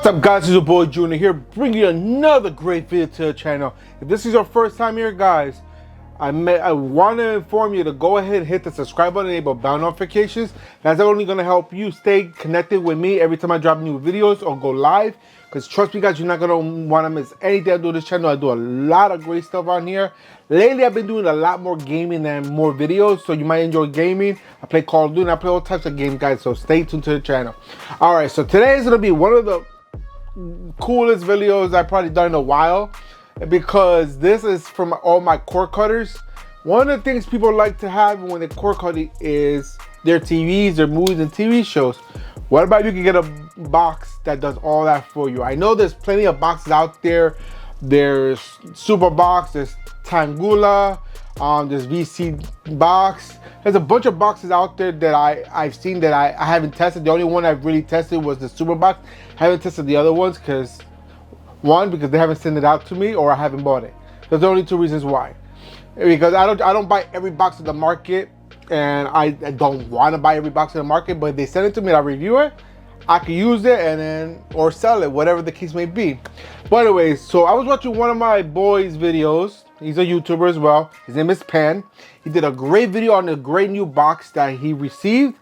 What's up guys, it's your boy Junior here, bringing you another great video to the channel. If this is your first time here guys, I want to inform you to go ahead and hit the subscribe button and enable bell notifications. That's only going to help you stay connected with me every time I drop new videos or go live. Because trust me guys, you're not going to want to miss anything I do on this channel. I do a lot of great stuff on here. Lately I've been doing a lot more gaming and more videos, so you might enjoy gaming. I play Call of Duty and I play all types of games guys, so stay tuned to the channel. Alright, so today is going to be one of the coolest videos I've probably done in a while, because this is from all my cord cutters. One of the things people like to have when they cord cut is their TVs, their movies and TV shows. What about you can get a box that does all that for you? I know there's plenty of boxes out there. There's Super Box, there's Tangula, there's VC Box. There's a bunch of boxes out there that I've seen that I haven't tested. The only one I've really tested was the Super Box. I haven't tested the other ones because they haven't sent it out to me, or I haven't bought it. There's only two reasons why. Because I don't buy every box in the market, and I don't want to buy every box in the market, but if they send it to me and I review it, I can use it and then or sell it, whatever the case may be. But anyways, so I was watching one of my boys' videos. He's a YouTuber as well. His name is Pan. He did a great video on the great new box that he received,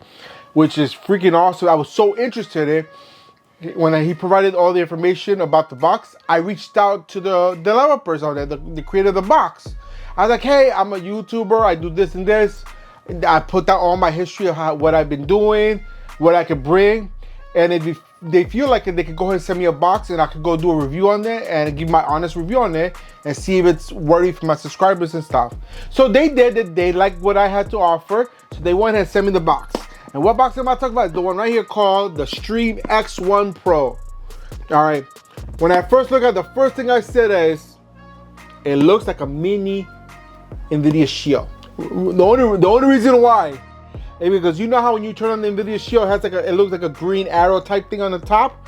which is freaking awesome. I was so interested in it. When he provided all the information about the box, I reached out to the developers on it, the creator of the box. I was like, hey, I'm a YouTuber. I do this and this. I put down all my history of what I've been doing, what I could bring. And if they feel like it, they could go ahead and send me a box and I could go do a review on it and give my honest review on it and see if it's worthy for my subscribers and stuff. So they did it. They liked what I had to offer. So they went ahead and sent me the box. And what box am I talking about? Is the one right here called the StreamX X1PRO. All right. When I first looked at it, the first thing I said is, it looks like a mini NVIDIA Shield. The only reason why is because you know how when you turn on the NVIDIA Shield, it has like it looks like a green arrow type thing on the top.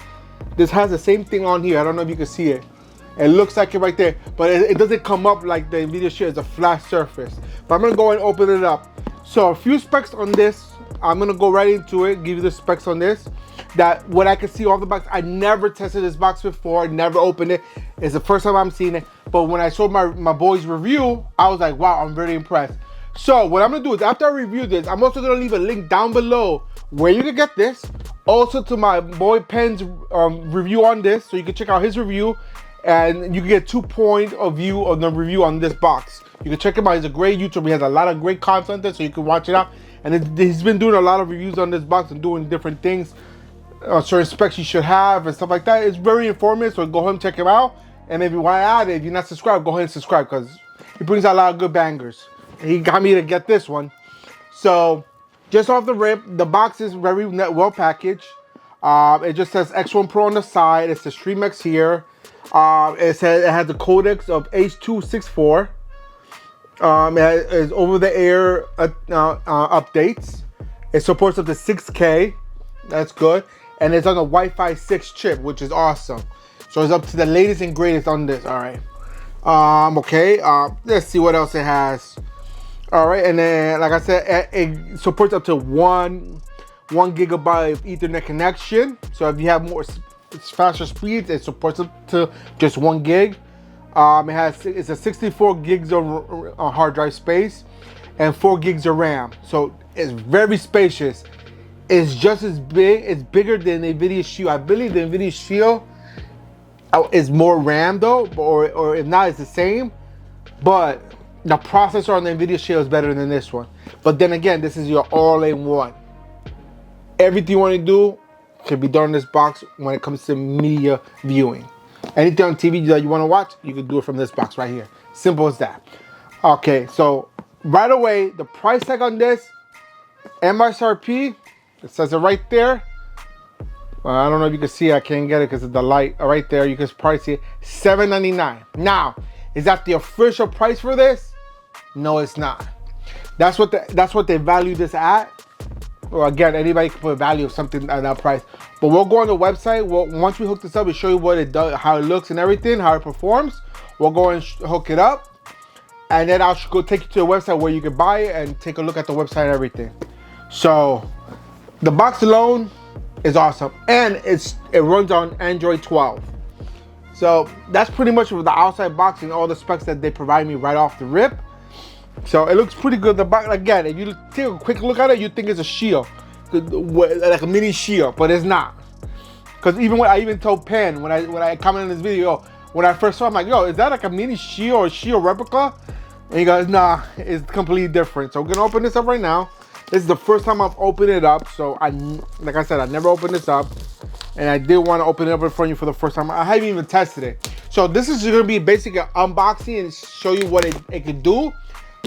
This has the same thing on here. I don't know if you can see it. It looks like it right there, but it doesn't come up like the NVIDIA Shield. It's a flat surface. But I'm gonna go and open it up. So a few specs on this. I'm gonna go right into it, give you the specs on this. That what I can see off the box, I never tested this box before, never opened it. It's the first time I'm seeing it. But when I saw my boy's review, I was like, wow, I'm very impressed. So what I'm gonna do is after I review this, I'm also gonna leave a link down below where you can get this. Also to my boy Pen's review on this, so you can check out his review and you can get 2 point of view of the review on this box. You can check him out. He's a great YouTuber. He has a lot of great content there, so you can watch it out. And he's been doing a lot of reviews on this box and doing different things, certain specs you should have and stuff like that. It's very informative, so go ahead and check him out. And if you want to add it, if you're not subscribed, go ahead and subscribe, because he brings out a lot of good bangers. He got me to get this one. So just off the rip, the box is very well packaged. It just says X1PRO on the side. It says StreamX here. It has the codecs of H.264. It has over-the-air updates. It supports up to 6K. That's good. And it's on a Wi-Fi 6 chip, which is awesome. So it's up to the latest and greatest on this. All right. Okay. Let's see what else it has. All right. And then, like I said, it supports up to one gigabyte of Ethernet connection. So if you have faster speeds, it supports up to just 1 gig. It's a 64 gigs of hard drive space and 4 gigs of RAM. So it's very spacious. It's just as big. It's bigger than the NVIDIA Shield. I believe the NVIDIA Shield is more RAM though, or if not, it's the same. But the processor on the NVIDIA Shield is better than this one. But then again, this is your all-in-one. Everything you want to do can be done in this box when it comes to media viewing. Anything on TV that you want to watch, you can do it from this box right here. Simple as that. Okay, so right away, the price tag on this, MSRP, it says it right there. I don't know if you can see it. I can't get it because of the light. Right there, you can price it $7.99. Now, is that the official price for this? No, it's not. That's what they value this at. Well, again, anybody can put a value of something at that price. But we'll go on the website. Once we hook this up, we'll show you what it does, how it looks and everything, how it performs. We'll go and hook it up. And then I'll go take you to the website where you can buy it and take a look at the website and everything. So the box alone, is awesome, and it runs on Android 12. So that's pretty much with the outside box and all the specs that they provide me right off the rip. So it looks pretty good. The box, again, if you take a quick look at it, you think it's a Shield, like a mini Shield, but it's not. Because I even told Penn when I commented on this video, when I first saw it, I'm like, yo, is that like a mini Shield or Shield replica? And he goes, nah, it's completely different. So we're gonna open this up right now. This is the first time I've opened it up. So like I said, I never opened this up. And I did want to open it up in front of you for the first time. I haven't even tested it. So this is gonna be basically an unboxing and show you what it can do.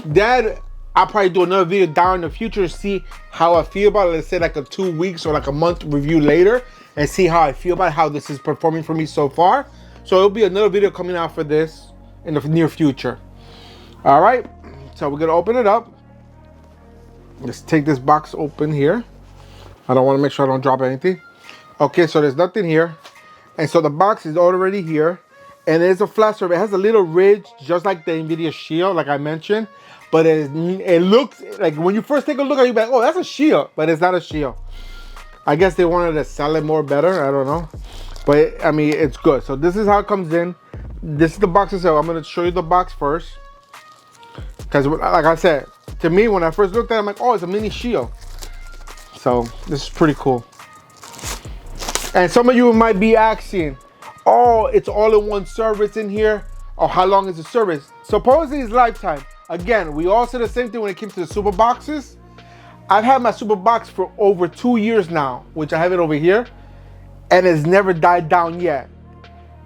Then I'll probably do another video down in the future to see how I feel about it. Let's say like a 2 weeks or like a month review later and see how I feel about how this is performing for me so far. So it'll be another video coming out for this in the near future. All right, so we're gonna open it up. Let's take this box open here. I don't want to make sure I don't drop anything. Okay, so there's nothing here. And so the box is already here. And it's a flat surface. It has a little ridge, just like the NVIDIA Shield, like I mentioned. But it looks like, when you first take a look at it, you're like, oh, that's a Shield. But it's not a Shield. I guess they wanted to sell it more better. I don't know. But, I mean, it's good. So this is how it comes in. This is the box itself. I'm going to show you the box first. Because, like I said, to me, when I first looked at it, I'm like, oh, it's a mini Shield. So this is pretty cool. And some of you might be asking, oh, it's all-in-one service in here. Oh, how long is the service? Supposedly it's lifetime. Again, we all say the same thing when it came to the super boxes. I've had my super box for over 2 years now, which I have it over here, and it's never died down yet.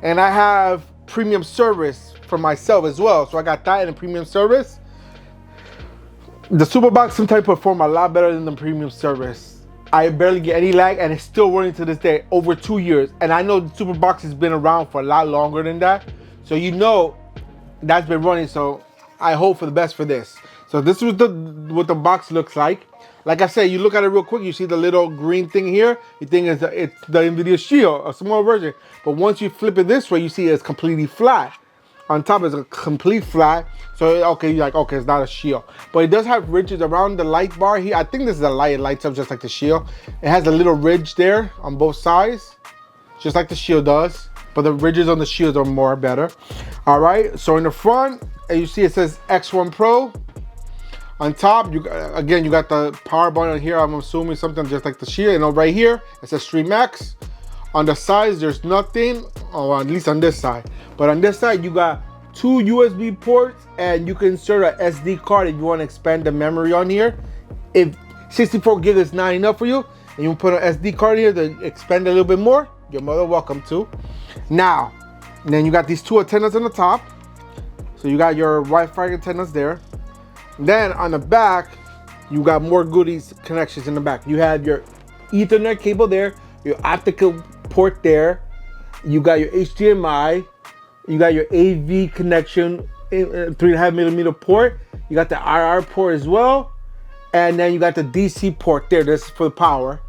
And I have premium service for myself as well. So I got that and a premium service. The super box sometimes perform a lot better than the premium service. I barely get any lag, and it's still running to this day, over 2 years. And I know the super box has been around for a lot longer than that. So you know that's been running, so I hope for the best for this. So this is what the box looks like. Like I said, you look at it real quick, you see the little green thing here. You think it's the NVIDIA Shield, a small version. But once you flip it this way, you see it's completely flat. On top is a complete flat. So, okay, you're like, okay, it's not a Shield. But it does have ridges around the light bar here. I think this is a light. It lights up just like the Shield. It has a little ridge there on both sides, just like the Shield does. But the ridges on the Shield are more better. All right, so in the front, you see it says X1PRO. On top, you got the power button on here. I'm assuming something just like the Shield. And right here, it says StreamX. On the sides, there's nothing, or at least on this side. But on this side, you got 2 USB ports, and you can insert an SD card if you want to expand the memory on here. If 64 gig is not enough for you, and you put an SD card here to expand a little bit more, you're more than welcome to. Now, and then you got these 2 antennas on the top. So you got your Wi-Fi antennas there. Then on the back, you got more goodies connections in the back. You have your Ethernet cable there, your optical port there. You got your HDMI. You got your AV connection, 3.5mm port. You got the IR port as well. And then you got the DC port there. This is for the power.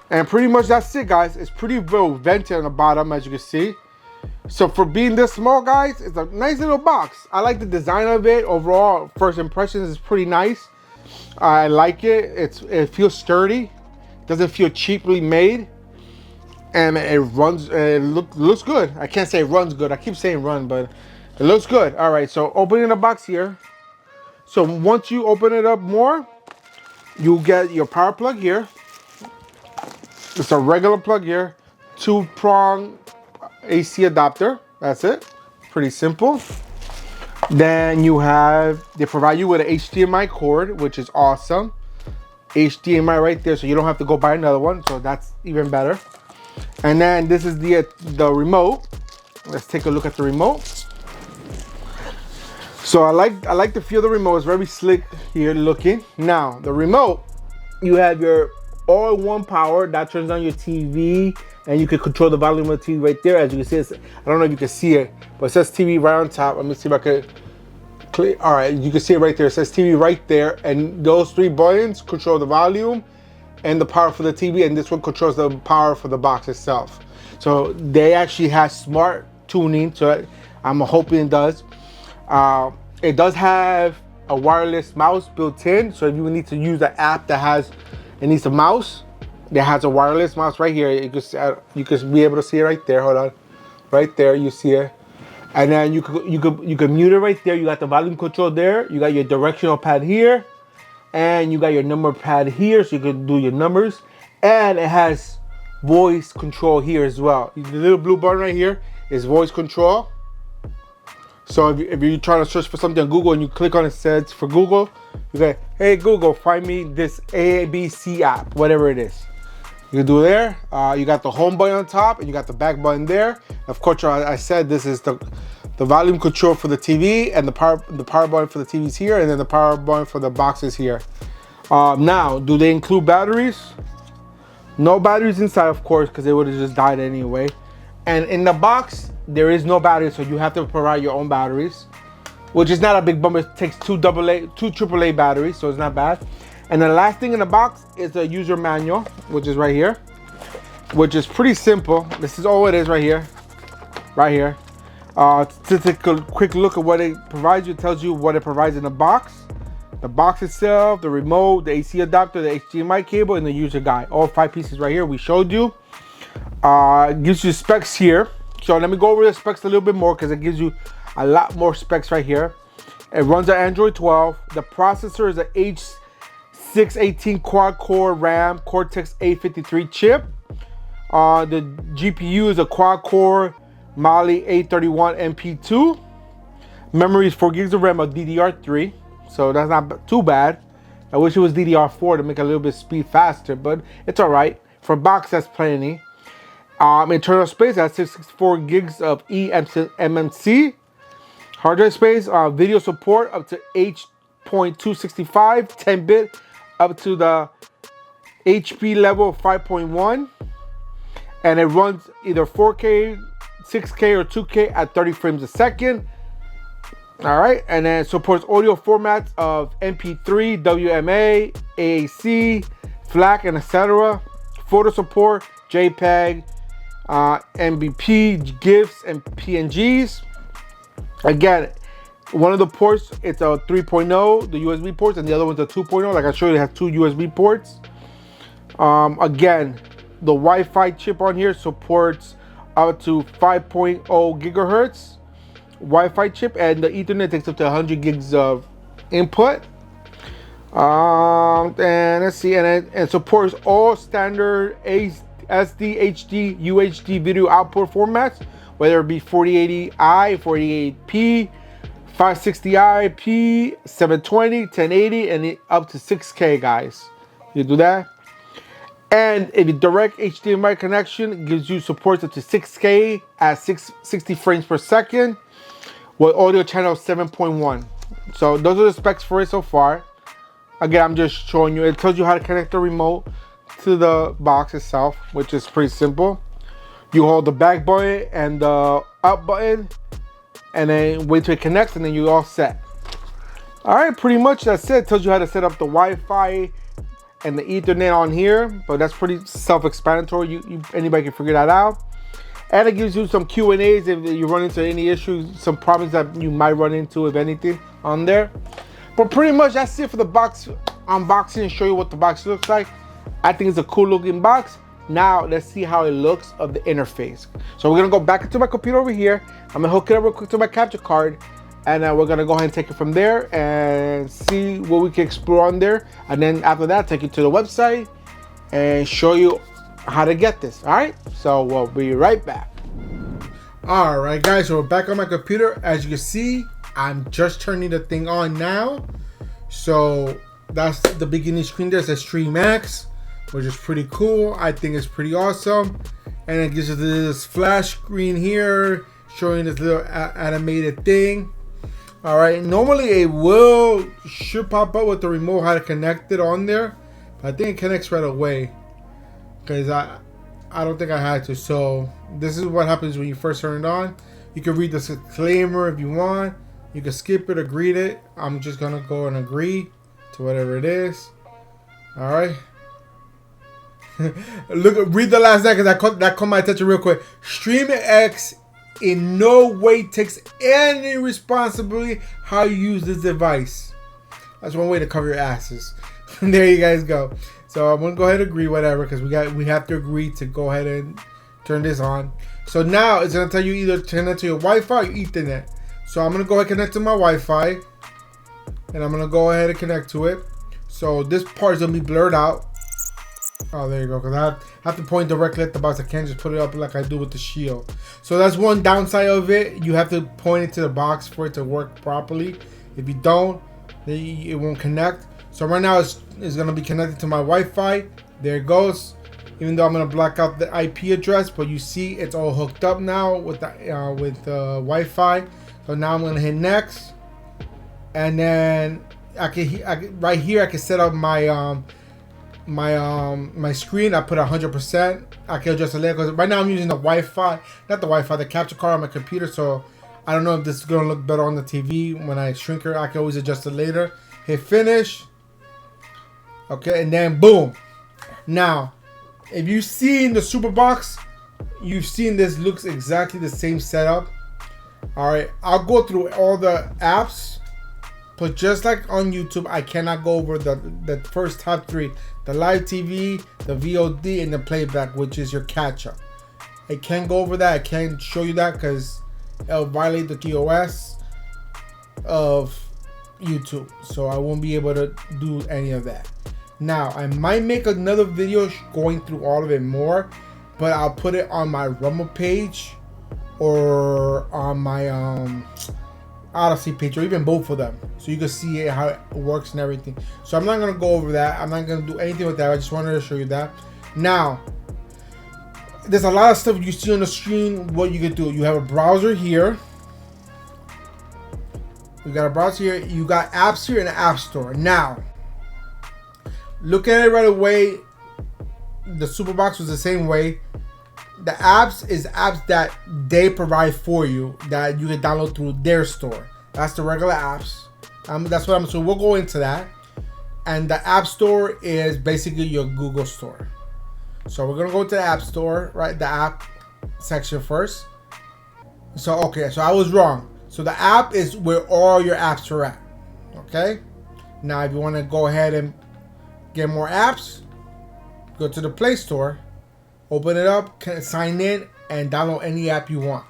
And pretty much that's it, guys. It's pretty well vented on the bottom, as you can see. So for being this small, guys, it's a nice little box. I like the design of it. Overall, first impressions is pretty nice. I like it. It feels sturdy. Doesn't feel cheaply made. And it runs, looks good. I can't say it runs good. I keep saying run, but it looks good. All right, so opening the box here. So once you open it up more, you get your power plug here. It's a regular plug here. 2-prong AC adapter. That's it. Pretty simple. Then they provide you with an HDMI cord, which is awesome. HDMI right there, so you don't have to go buy another one. So that's even better. And then this is the remote. Let's take a look at the remote. So I like the feel of the remote. It's very slick here looking. Now the remote, you have your all-in-one power that turns on your TV, and you can control the volume of the TV right there. As you can see, I don't know if you can see it, but it says TV right on top. Let me see if I could click. All right, you can see it right there. It says TV right there, and those 3 buttons control the volume and the power for the TV, and this one controls the power for the box itself. So they actually have smart tuning, so I'm hoping it does. It does have a wireless mouse built in, so if you need to use an app that needs a mouse, It has a wireless mouse right here. You can be able to see it right there. Hold on, right there. You see it, and then you could mute it right there. You got the volume control there. You got your directional pad here, and you got your number pad here, so you can do your numbers. And it has voice control here as well. The little blue button right here is voice control. So if you're trying to search for something on Google and you click on it, says for Google, you say, hey Google, find me this ABC app, whatever it is. You can do there. You got the home button on top and you got the back button there. Of course, I said this is the volume control for the TV, and the power button for the TV's here, and then the power button for the boxes here. Now, do they include batteries? No batteries inside, of course, because they would have just died anyway. And in the box, there is no battery, so you have to provide your own batteries, which is not a big bummer. It takes two AAA batteries, so it's not bad. And the last thing in the box is the user manual, which is right here, which is pretty simple. This is all it is right here, right here. To take a quick look at what it provides you, it tells you what it provides in the box. The box itself, the remote, the AC adapter, the HDMI cable, and the user guide. All 5 pieces right here we showed you. It gives you specs here. So let me go over the specs a little bit more because it gives you a lot more specs right here. It runs on Android 12. The processor is a H618 quad-core RAM Cortex A53 chip. The GPU is a quad-core Mali A31 MP2. Memory is 4 gigs of RAM of DDR3. So that's not too bad. I wish it was DDR4 to make a little bit speed faster, but it's all right. For box, that's plenty. Internal space, that's 64 gigs of eMMC. Hard drive space, video support up to H.265, 10-bit, up to the HP level 5.1. And it runs either 4K, 6K, or 2K at 30 frames a second. All right, and then supports audio formats of MP3, WMA, AAC, FLAC, and etc. Photo support, JPEG, MBP, GIFs, and PNGs. Again, one of the ports, it's a 3.0, the USB ports, and the other one's a 2.0. Like I showed you, it has 2 USB ports. Again, the Wi-Fi chip on here supports up to 5.0 gigahertz. Wi-Fi chip, and the Ethernet takes up to 100 gigs of input. And let's see, and it supports all standard SD, HD, UHD video output formats, whether it be 4080i, 4080p, 560i, 720, 1080, and up to 6K, guys. You do that. And a direct HDMI connection gives you support up to 6K at 60 frames per second. With audio channel 7.1. So those are the specs for it so far. Again, I'm just showing you. It tells you how to connect the remote to the box itself, which is pretty simple. You hold the back button and the up button, and then wait till it connects, and then you're all set. All right, pretty much that's it. It tells you how to set up the Wi-Fi and the Ethernet on here, but that's pretty self-explanatory. Anybody can figure that out. And it gives you some Q&As if you run into any issues, some problems that you might run into, if anything, on there. But pretty much that's it for the box unboxing and show you what the box looks like. I think it's a cool looking box. Now let's see how it looks of the interface. So we're gonna go back into my computer over here. I'm gonna hook it up real quick to my capture card, and we're gonna go ahead and take it from there and see what we can explore on there. And then after that, take you to the website and show you how to get this. All right, so we'll be right back. All right, guys, so we're back on my computer. As you can see, I'm just turning the thing on now. So that's the beginning screen there. It says StreamX, which is pretty cool. I think it's pretty awesome. And it gives us this flash screen here showing this little animated thing. All right, normally it should pop up with the remote how to connect it on there, but I think it connects right away, because I don't think I had to. So this is what happens when you first turn it on. You can read the disclaimer if you want. You can skip it or read it. I'm just gonna go and agree to whatever it is. All right. Read the last line, because that caught my attention real quick. StreamX in no way takes any responsibility how you use this device. That's one way to cover your asses. There you guys go. So I'm gonna go ahead and agree, whatever, because we have to agree to go ahead and turn this on. So now it's gonna tell you either connect to your Wi-Fi or Ethernet. So I'm gonna go ahead and connect to my Wi-Fi, and I'm gonna go ahead and connect to it. So this part is gonna be blurred out. Oh, there you go. Because I have to point directly at the box. I can't just put it up like I do with the Shield. So that's one downside of it. You have to point it to the box for it to work properly. If you don't, then it won't connect. So right now it's going to be connected to my Wi-Fi. There it goes. Even though I'm going to block out the IP address, but you see it's all hooked up now with the Wi-Fi. So now I'm going to hit next, and then right here I can set up my my screen. I put 100%. I can adjust it later because right now I'm using the Wi-Fi, not the Wi-Fi, the capture card on my computer. So I don't know if this is gonna look better on the TV when I shrink it. I can always adjust it later. Hit finish. Okay, and then boom. Now, if you've seen the Super Box, you've seen this looks exactly the same setup. All right, I'll go through all the apps. But just like on YouTube, I cannot go over the first top three: the live TV, the VOD, and the playback, which is your catch-up. I can't go over that. I can't show you that because it'll violate the TOS of YouTube. So I won't be able to do any of that. Now, I might make another video going through all of it more, but I'll put it on my Rumble page or on my Odyssey page, or even both of them, so you can see how it works and everything. So I'm not going to go over that. I'm not going to do anything with that. I just wanted to show you that. Now, there's a lot of stuff you see on the screen. What you can do, you have a browser here. You got a browser here. You got apps here and an app store. Now, look at it right away. The Superbox was the same way. The apps is apps that they provide for you that you can download through their store. That's the regular apps. That's what so we'll go into that. And the app store is basically your Google store. So we're gonna go to the app store, right? The app section first. So okay, so I was wrong. So the app is where all your apps are at. Okay. Now if you want to go ahead and get more apps, go to the Play Store. Open it up, sign in, and download any app you want.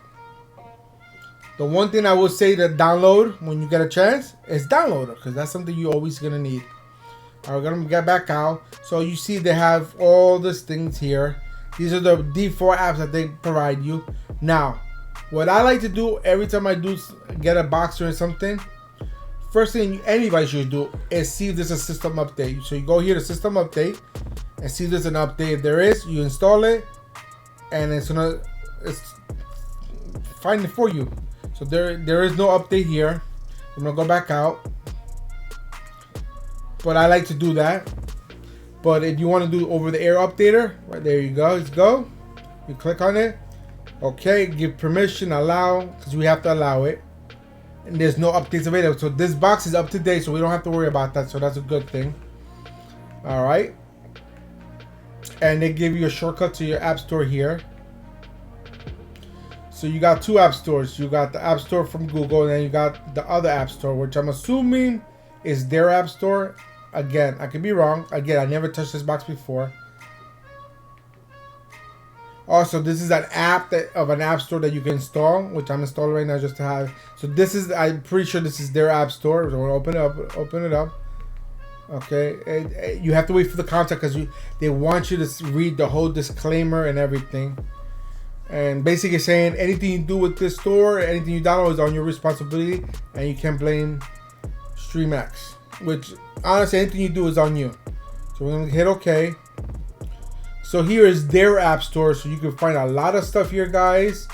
The one thing I will say to download when you get a chance is downloader, because that's something you're always going to need. All right, we're going to get back out. So you see they have all these things here. These are the default apps that they provide you. Now, what I like to do every time I do get a box or something, first thing anybody should do is see if there's a system update. So you go here to system update and see if there's an update. If there is, you install it, and it's find it for you. So there is no update here. I'm gonna go back out, but I like to do that. But if you want to do over-the-air updater, right there you go. Let's go. You click on it. Okay, give permission, allow, because we have to allow it. And there's no updates available. So this box is up to date, so we don't have to worry about that. So that's a good thing. All right. And they give you a shortcut to your app store here. So you got two app stores. You got the app store from Google, and then you got the other app store, which I'm assuming is their app store. Again, I could be wrong. Again, I never touched this box before. Also, this is an app of an app store that you can install, which I'm installing right now just to have. So this is, I'm pretty sure this is their app store. So we'll open it up. Okay, you have to wait for the contract because they want you to read the whole disclaimer and everything. And basically saying anything you do with this store, anything you download is on your responsibility, and you can't blame StreamX. Which honestly, anything you do is on you. So we're gonna hit OK. So here is their app store, so you can find a lot of stuff here, guys,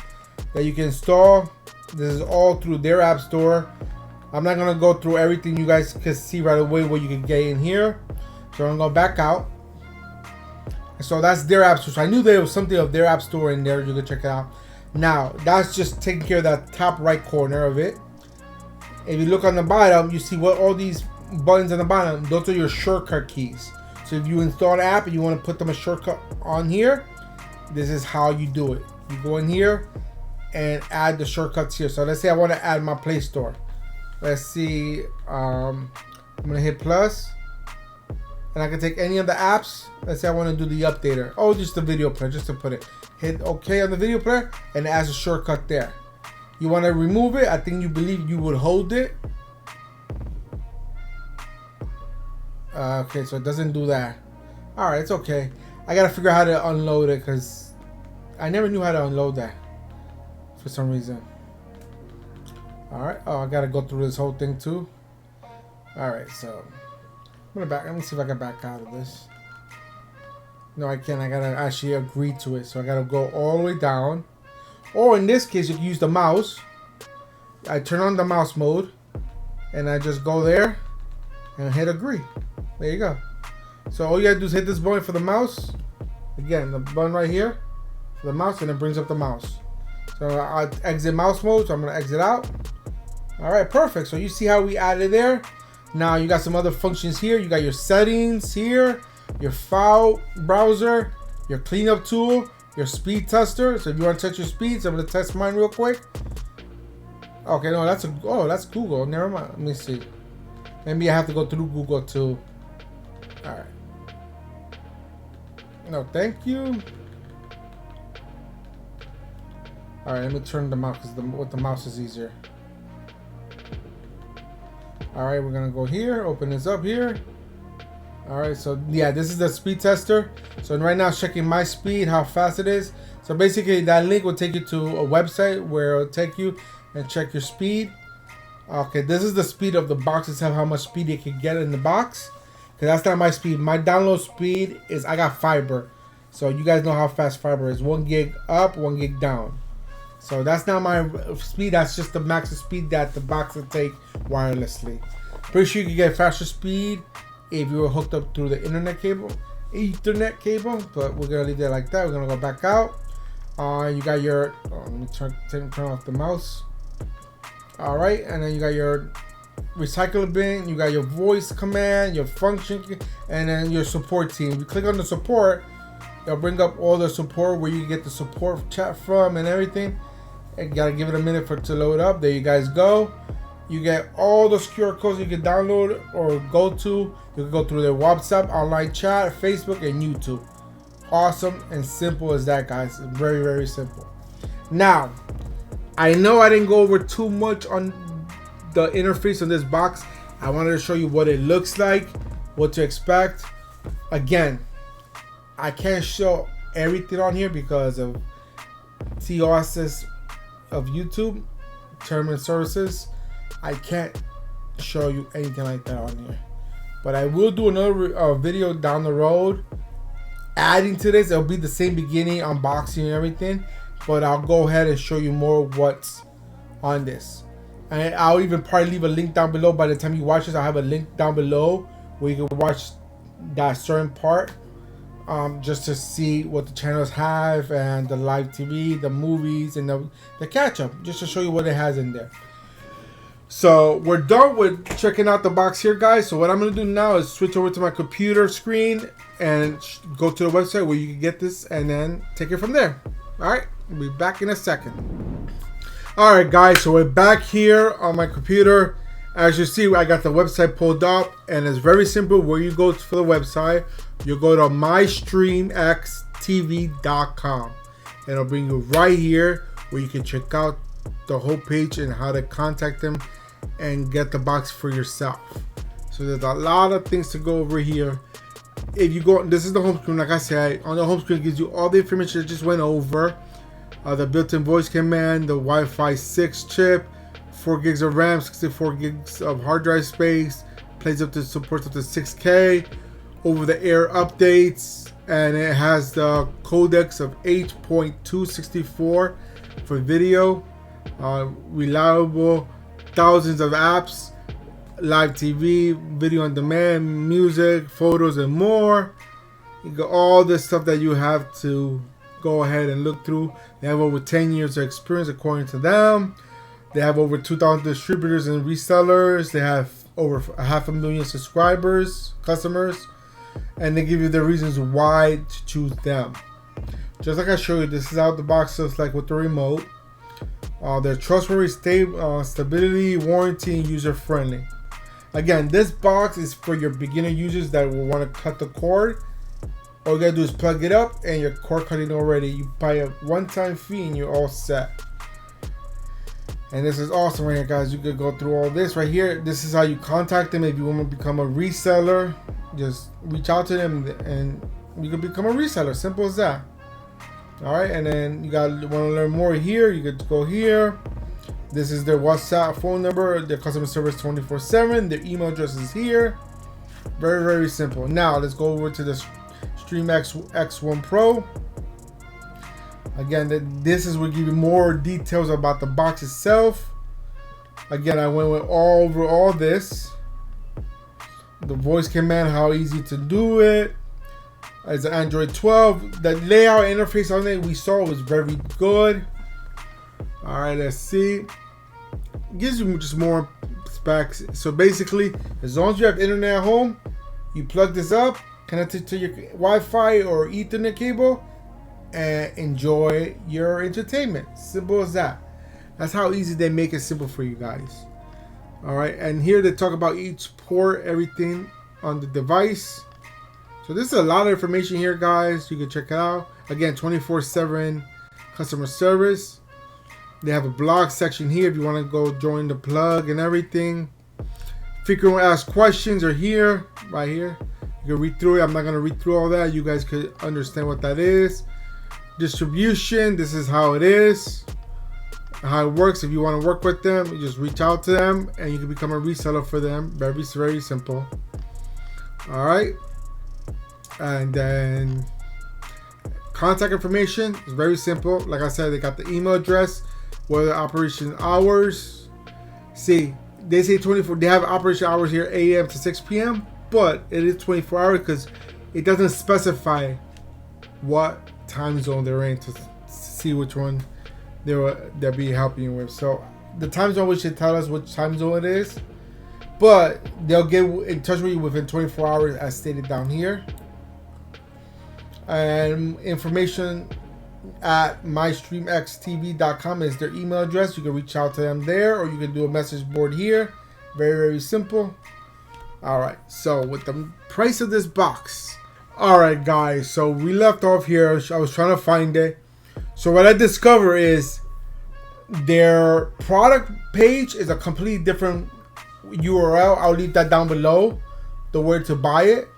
that you can install. This is all through their app store. I'm not gonna go through everything. You guys can see right away what you can get in here. So I'm gonna go back out. So that's their app store. So I knew there was something of their app store in there. You can check it out. Now that's just taking care of that top right corner of it. If you look on the bottom, you see what all these buttons on the bottom. Those are your shortcut keys. So if you install an app and you want to put them a shortcut on here, this is how you do it. You go in here and add the shortcuts here. So let's say I want to add my Play Store. Let's see. I'm gonna hit plus. and I can take any of the apps. Let's say I want to do the updater. Oh, just the video player, just to put it. Hit OK on the video player, and it has a shortcut there. You want to remove it? I think you believe you would hold it. Okay, so it doesn't do that. All right, it's okay. I gotta figure out how to unload it because I never knew how to unload that for some reason. All right. Oh, I gotta go through this whole thing too. All right, so I'm gonna back. Let me see if I can back out of this. No, I can't. I gotta actually agree to it. So I gotta go all the way down. Or in this case, you can use the mouse. I turn on the mouse mode, and I just go there and hit agree. There you go. So all you gotta do is hit this button for the mouse. Again, the button right here for the mouse, and it brings up the mouse. So I'll exit mouse mode. So I'm gonna exit out. All right, perfect. So you see how we added there. Now you got some other functions here. You got your settings here, your file browser, your cleanup tool, your speed tester. So if you want to test your speeds, I'm gonna test mine real quick. Okay, no, that's Google. Never mind. Let me see. Maybe I have to go through Google too. All right. No, thank you. All right, let me turn the mouse because with the mouse is easier. All right, we're gonna go here. Open this up here. All right, so yeah, this is the speed tester. So right now, it's checking my speed, how fast it is. So basically, that link will take you to a website where it'll take you and check your speed. Okay, this is the speed of the box itself, how much speed it can get in the box. Because that's not my speed. My download speed is, I got fiber. So you guys know how fast fiber is. 1 gig up, 1 gig down. So that's not my speed. That's just the max speed that the box will take wirelessly. Pretty sure you can get faster speed if you were hooked up through the internet cable, Ethernet cable. But we're gonna leave it like that. We're gonna go back out. You got your. Let me turn off the mouse. All right, and then you got your recycle bin. You got your voice command, your function, and then your support team. If you click on the support, it'll bring up all the support where you get the support chat from and everything. And gotta give it a minute for it to load up. There you guys go. You get all the QR codes you can download or go to. You can go through their WhatsApp, online chat, Facebook, and YouTube. Awesome and simple as that, guys. Very, very simple. Now, I know I didn't go over too much on the interface on this box. I wanted to show you what it looks like, what to expect. Again, I can't show everything on here because of TOS of YouTube, term and services. I can't show you anything like that on here. But I will do another video down the road adding to this. It'll be the same beginning, unboxing and everything. But I'll go ahead and show you more what's on this. And I'll even probably leave a link down below. By the time you watch this, I'll have a link down below where you can watch that certain part. Just to see what the channels have and the live TV, the movies, and the catch-up. Just to show you what it has in there. So we're done with checking out the box here, guys. So what I'm going to do now is switch over to my computer screen and go to the website where you can get this and then take it from there. All right, we'll be back in a second. All right, guys, so we're back here on my computer. As you see, I got the website pulled up, and it's very simple. Where you go for the website, you go to mystreamxtv.com, and it'll bring you right here where you can check out the whole page and how to contact them and get the box for yourself. So there's a lot of things to go over here. If you go, this is the home screen. Like I said, on the home screen, it gives you all the information I just went over. The built-in voice command, the Wi-Fi 6 chip, 4 gigs of RAM, 64 gigs of hard drive space, supports up to 6K, over-the-air updates, and it has the codecs of 8.264 for video, reliable, thousands of apps, live TV, video on demand, music, photos, and more. You got all this stuff that you have to go ahead and look through. They have over 10 years of experience according to them. They have over 2,000 distributors and resellers. They have over 500,000 subscribers, customers, and they give you the reasons why to choose them. Just like I showed you, this is how the box looks like with the remote. They're trustworthy, stability, warranty, and user friendly. Again, this box is for your beginner users that will want to cut the cord. All you gotta do is plug it up and your cord cutting already. You buy a one-time fee and you're all set. And this is awesome right here, guys. You could go through all this right here. This is how you contact them if you want to become a reseller. Just reach out to them and you can become a reseller. Simple as that. All right, and then you want to learn more here. You could go here. This is their WhatsApp phone number, their customer service 24/7. Their email address is here. Very, very simple. Now let's go over to the StreamX X1PRO. Again, this is will give you more details about the box itself. Again, I went over all this. The voice command, how easy to do it. As an Android 12, the layout interface on it we saw was very good. All right, let's see. It gives you just more specs. So basically, as long as you have internet at home, you plug this up, connect it to your Wi-Fi or Ethernet cable, and enjoy your entertainment. Simple as that. That's how easy they make it simple for you guys. All right, and here they talk about each port, everything on the device. So this is a lot of information here, guys. You can check it out. Again, 24/7 customer service. They have a blog section here if you want to go join the plug and everything. If you can ask questions are here, right here. You can read through it. I'm not going to read through all that. You guys could understand what that is. Distribution, this is how it is. How it works. If you want to work with them, you just reach out to them and you can become a reseller for them. Very, very simple. All right. And then contact information is very simple. Like I said, they got the email address, what are the operation hours. See, they say 24, they have operation hours here 8 a.m. to 6 p.m. but it is 24 hours because it doesn't specify what time zone they're in to see which one they'll be helping you with. So the time zone which should tell us which time zone it is, but they'll get in touch with you within 24 hours as stated down here. And information at mystreamxtv.com is their email address. You can reach out to them there, or you can do a message board here. Very, very simple. All right, so with the price of this box. All right, guys, so we left off here. I was trying to find it. So what I discovered is their product page is a completely different URL. I'll leave that down below, the where to buy it.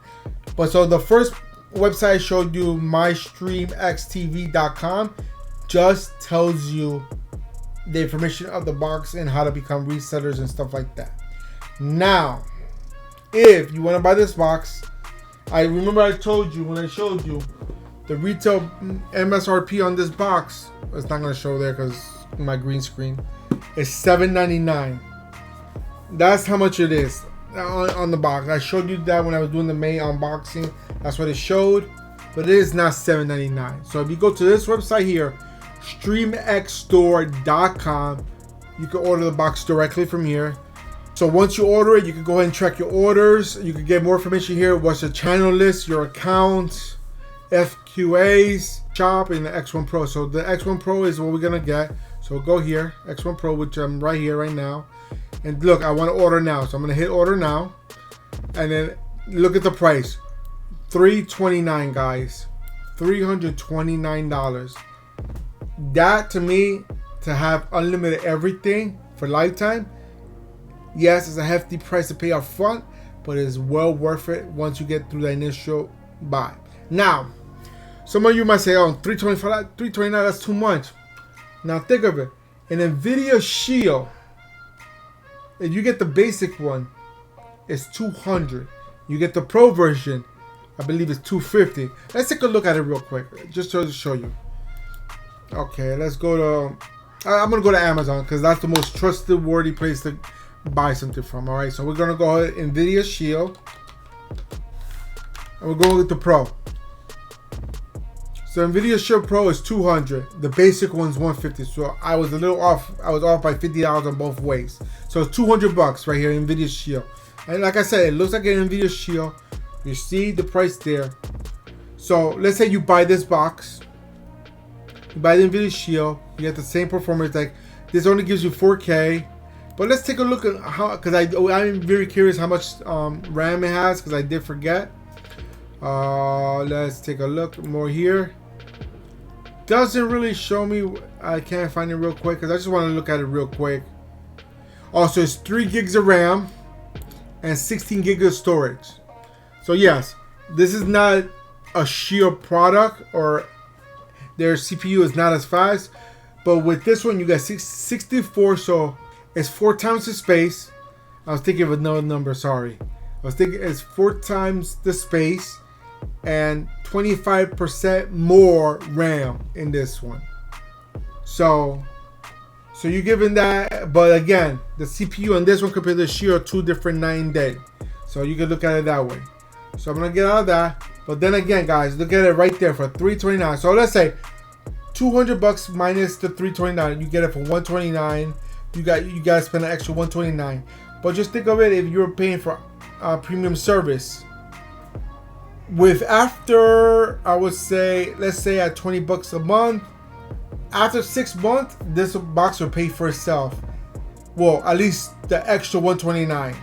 But so the first website I showed you, mystreamxtv.com, just tells you the information of the box and how to become resellers and stuff like that. Now, if you want to buy this box, I remember I told you when I showed you the retail MSRP on this box. It's not going to show there because my green screen is $7.99. That's how much it is on the box. I showed you that when I was doing the main unboxing. That's what it showed, but it is not $7.99. So if you go to this website here, StreamXStore.com, you can order the box directly from here. So once you order it, you can go ahead and track your orders. You can get more information here. What's your channel list, your account, FQAs, shop, and the X1PRO. So the X1PRO is what we're gonna get. So go here, X1PRO, which I'm right here right now. And look, I want to order now. So I'm gonna hit order now. And then look at the price. $329, guys. $329. That to me, to have unlimited everything for lifetime, yes, it's a hefty price to pay up front, but it's well worth it once you get through the initial buy. Now, some of you might say, oh, $329, that's too much. Now think of it. An NVIDIA Shield, if you get the basic one, it's $200. You get the Pro version, I believe it's $250. Let's take a look at it real quick, just to show you. Okay, let's go to, I'm gonna go to Amazon because that's the most trustworthy place to buy something from. All right, so we're gonna go ahead NVIDIA Shield, and we're going with the Pro. So NVIDIA Shield Pro is $200. The basic one's $150. So I was a little off. I was off by $50 on both ways. So it's $200 right here, NVIDIA Shield. And like I said, it looks like an NVIDIA Shield. You see the price there. So let's say you buy this box. You buy the NVIDIA Shield. You get the same performance. Like this only gives you 4K. But let's take a look at how, because I'm very curious how much RAM it has, because I did forget. Let's take a look more here. Doesn't really show me. I can't find it real quick because I just want to look at it real quick. Also, it's 3 gigs of RAM and 16 gigs of storage. So yes, this is not a sheer product, or their CPU is not as fast. But with this one, you got 64, so it's 4 times the space. I was thinking of another number, sorry. I was thinking it's 4 times the space and 25% more RAM in this one. So you're giving that, but again, the CPU on this one compared to the sheer are 2 different night and day. So you can look at it that way. So I'm gonna get out of that. But then again, guys, look at it right there for $329. So let's say $200 minus the $329, you get it for $129. You gotta spend an extra $129. But just think of it, if you're paying for premium service, with after, I would say, let's say at $20 a month, after 6 months, this box will pay for itself. Well, at least the extra $129.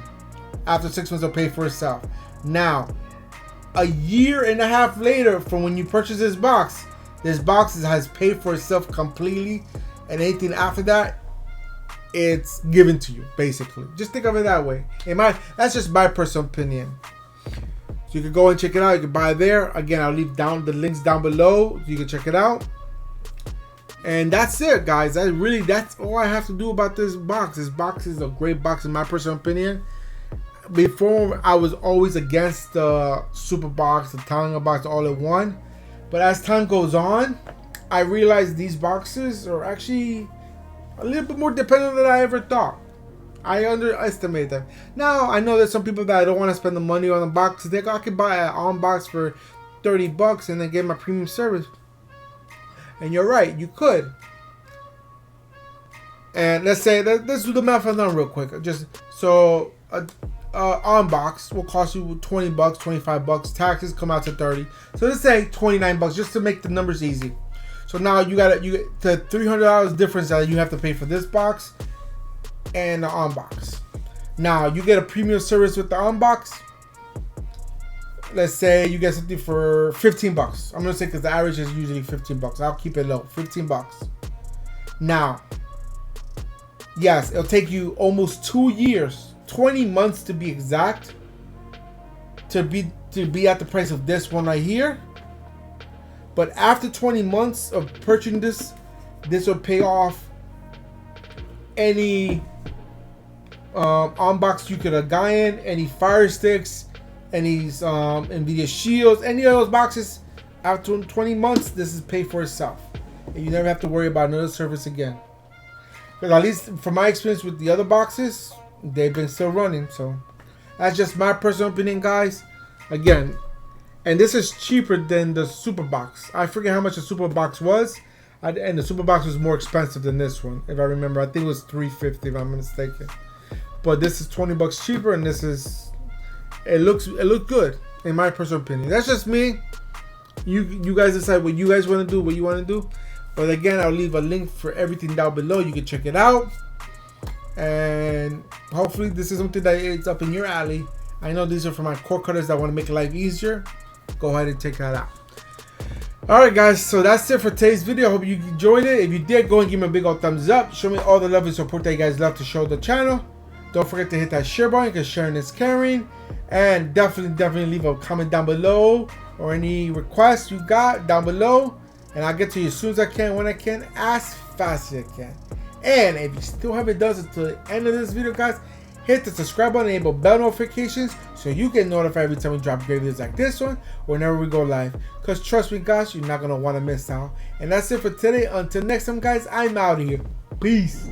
After 6 months, it'll pay for itself. Now, a year and a half later from when you purchase this box has paid for itself completely, and anything after that, it's given to you, basically. Just think of it that way. That's just my personal opinion. So you can go and check it out. You can buy it there. Again, I'll leave down the links down below so you can check it out. And that's it, guys. That's all I have to do about this box. This box is a great box in my personal opinion. Before, I was always against the super box, the Tonga box, all in one. But as time goes on, I realized these boxes are actually a little bit more dependent than I ever thought. I underestimate them. Now, I know there's some people that don't want to spend the money on the box. They go, I could buy an Unbox for $30 and then get my premium service. And you're right, you could. And let's say, let's do the math on that real quick. Just so Unbox will cost you $20, $25. Taxes come out to $30. So let's say $29 just to make the numbers easy. So now you get the $300 difference that you have to pay for this box and the Unbox. Now you get a premium service with the Unbox. Let's say you get something for $15. I'm gonna say because the average is usually $15. I'll keep it low, $15. Now, yes, it'll take you almost 2 years, 20 months to be exact, to be at the price of this one right here. But after 20 months of purchasing this will pay off any Unbox you could have gotten, any Fire Sticks, any Nvidia Shields, any of those boxes. After 20 months, this is paid for itself, and you never have to worry about another service again. Because at least from my experience with the other boxes, they've been still running. So that's just my personal opinion, guys. Again, and this is cheaper than the Super Box. I forget how much the Super Box was, and the Super Box was more expensive than this one, if I remember. I think it was $350 if I'm mistaken. But this is $20 cheaper, and this is it looks good in my personal opinion. That's just me. You guys decide what you guys want to do, what you want to do. But again, I'll leave a link for everything down below. You can check it out, and hopefully this is something that is up in your alley. I know these are for my cord cutters that want to make life easier. Go ahead and check that out. Alright guys, so that's it for today's video. I hope you enjoyed it. If you did, go and give me a big old thumbs up. Show me all the love and support that you guys love to show the channel. Don't forget to hit that share button because sharing is caring. And definitely leave a comment down below or any requests you got down below. And I'll get to you as soon as I can, when I can, as fast as I can. And if you still haven't done it until the end of this video, guys, hit the subscribe button and enable bell notifications so you get notified every time we drop great videos like this one, whenever we go live. Because trust me, guys, you're not going to want to miss out. And that's it for today. Until next time, guys, I'm out of here. Peace.